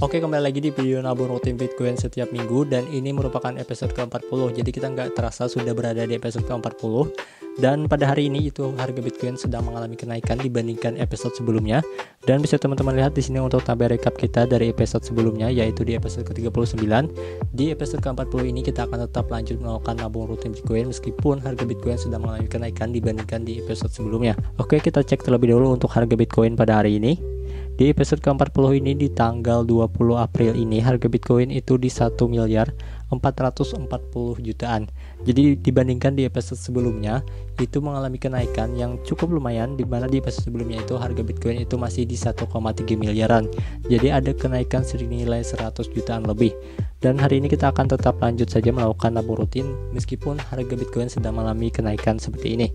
Oke, kembali lagi di video nabung rutin Bitcoin setiap minggu, dan ini merupakan episode ke-40. Jadi kita nggak terasa sudah berada di episode ke-40. Dan pada hari ini itu harga Bitcoin sedang mengalami kenaikan dibandingkan episode sebelumnya. Dan bisa teman-teman lihat di sini untuk tabel rekap kita dari episode sebelumnya, yaitu di episode ke-39. Di episode ke-40 ini kita akan tetap lanjut melakukan nabung rutin Bitcoin meskipun harga Bitcoin sedang mengalami kenaikan dibandingkan di episode sebelumnya. Oke, kita cek terlebih dahulu untuk harga Bitcoin pada hari ini. Di episode ke-40 ini di tanggal 20 April ini harga Bitcoin itu di 1 miliar 440 jutaan. Jadi dibandingkan di episode sebelumnya itu mengalami kenaikan yang cukup lumayan, di mana di episode sebelumnya itu harga Bitcoin itu masih di 1,3 miliaran. Jadi ada kenaikan senilai 100 jutaan lebih. Dan hari ini kita akan tetap lanjut saja melakukan nabung rutin meskipun harga Bitcoin sedang mengalami kenaikan seperti ini.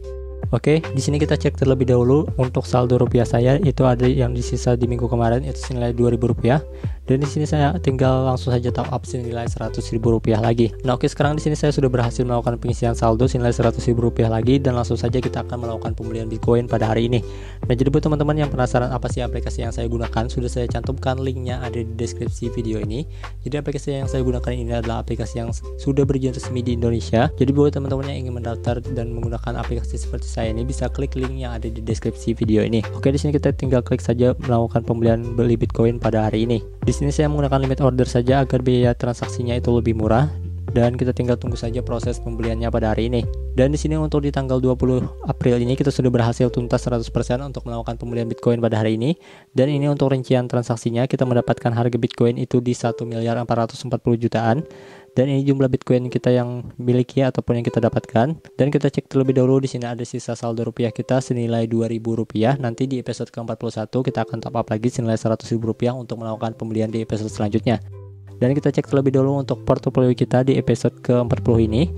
Oke, di sini kita cek terlebih dahulu untuk saldo rupiah saya, itu ada yang disisa di minggu kemarin itu senilai Rp2.000, dan di sini saya tinggal langsung saja top up senilai Rp100.000 lagi. Nah, oke, sekarang di sini saya sudah berhasil melakukan pengisian saldo senilai Rp100.000 lagi, dan langsung saja kita akan melakukan pembelian Bitcoin pada hari ini. Nah, jadi buat teman-teman yang penasaran apa sih aplikasi yang saya gunakan, sudah saya cantumkan linknya ada di deskripsi video ini. Jadi aplikasi yang saya gunakan ini adalah aplikasi yang sudah berizin resmi di Indonesia. Jadi buat teman-teman yang ingin mendaftar dan menggunakan aplikasi seperti saya ini, bisa klik link yang ada di deskripsi video ini. Oke, di sini kita tinggal klik saja melakukan pembelian beli Bitcoin pada hari ini. Di sini saya menggunakan limit order saja agar biaya transaksinya itu lebih murah, dan kita tinggal tunggu saja proses pembeliannya pada hari ini. Dan di sini untuk di tanggal 20 April ini kita sudah berhasil tuntas 100% untuk melakukan pembelian Bitcoin pada hari ini. Dan ini untuk rincian transaksinya, kita mendapatkan harga Bitcoin itu di 1 miliar 440 jutaan. Dan ini jumlah Bitcoin kita yang miliki ataupun yang kita dapatkan. Dan kita cek terlebih dahulu, di sini ada sisa saldo rupiah kita senilai Rp2.000. Nanti di episode ke-41 kita akan top up lagi senilai Rp100.000 untuk melakukan pembelian di episode selanjutnya. Dan kita cek terlebih dahulu untuk portofolio kita di episode ke-40 ini.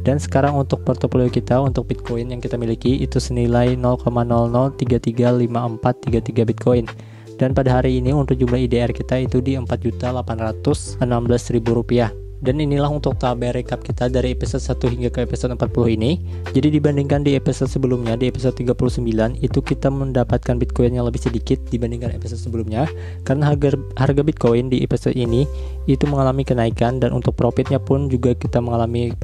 Dan sekarang untuk portofolio kita untuk Bitcoin yang kita miliki itu senilai 0,00335433 Bitcoin. Dan pada hari ini untuk jumlah IDR kita itu di Rp4.816.000. Dan inilah untuk tabel rekap kita dari episode 1 hingga ke episode 40 ini. Jadi dibandingkan di episode sebelumnya, di episode 39 itu kita mendapatkan Bitcoin yang lebih sedikit dibandingkan episode sebelumnya, karena harga Bitcoin di episode ini itu mengalami kenaikan, dan untuk profitnya pun juga kita mengalami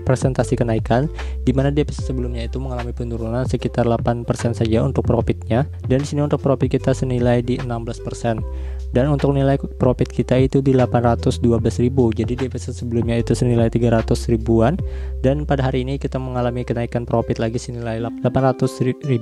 presentasi kenaikan, di mana di episode sebelumnya itu mengalami penurunan sekitar 8% saja untuk profitnya. Dan di sini untuk profit kita senilai di 16%. Dan untuk nilai profit kita itu di 812.000. Jadi di episode sebelumnya itu senilai 300 ribuan, dan pada hari ini kita mengalami kenaikan profit lagi senilai Rp800.000.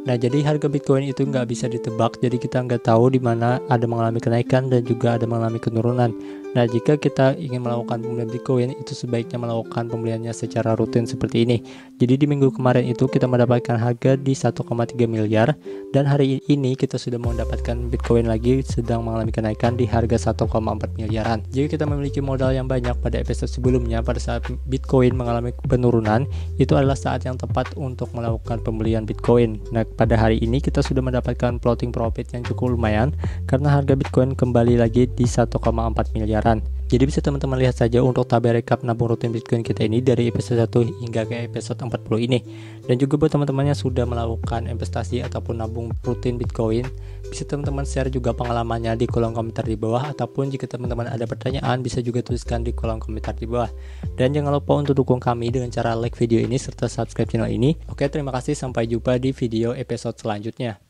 Nah, jadi harga Bitcoin itu nggak bisa ditebak, jadi kita nggak tahu di mana ada mengalami kenaikan dan juga ada mengalami penurunan. Nah, jika kita ingin melakukan pembelian Bitcoin, itu sebaiknya melakukan pembeliannya secara rutin seperti ini. Jadi di minggu kemarin itu kita mendapatkan harga di 1,3 miliar, dan hari ini kita sudah mendapatkan Bitcoin lagi sedang mengalami kenaikan di harga 1,4 miliaran. Jika kita memiliki modal yang banyak pada episode sebelumnya, pada saat Bitcoin mengalami penurunan, itu adalah saat yang tepat untuk melakukan pembelian Bitcoin. Nah, pada hari ini kita sudah mendapatkan floating profit yang cukup lumayan karena harga Bitcoin kembali lagi di 1,4 miliaran. Jadi bisa teman-teman lihat saja untuk tabel rekap nabung rutin Bitcoin kita ini dari episode 1 hingga ke episode 40 ini. Dan juga buat teman-teman yang sudah melakukan investasi ataupun nabung rutin Bitcoin, bisa teman-teman share juga pengalamannya di kolom komentar di bawah, ataupun jika teman-teman ada pertanyaan bisa juga tuliskan di kolom komentar di bawah. Dan jangan lupa untuk dukung kami dengan cara like video ini serta subscribe channel ini. Oke, terima kasih, sampai jumpa di video episode selanjutnya.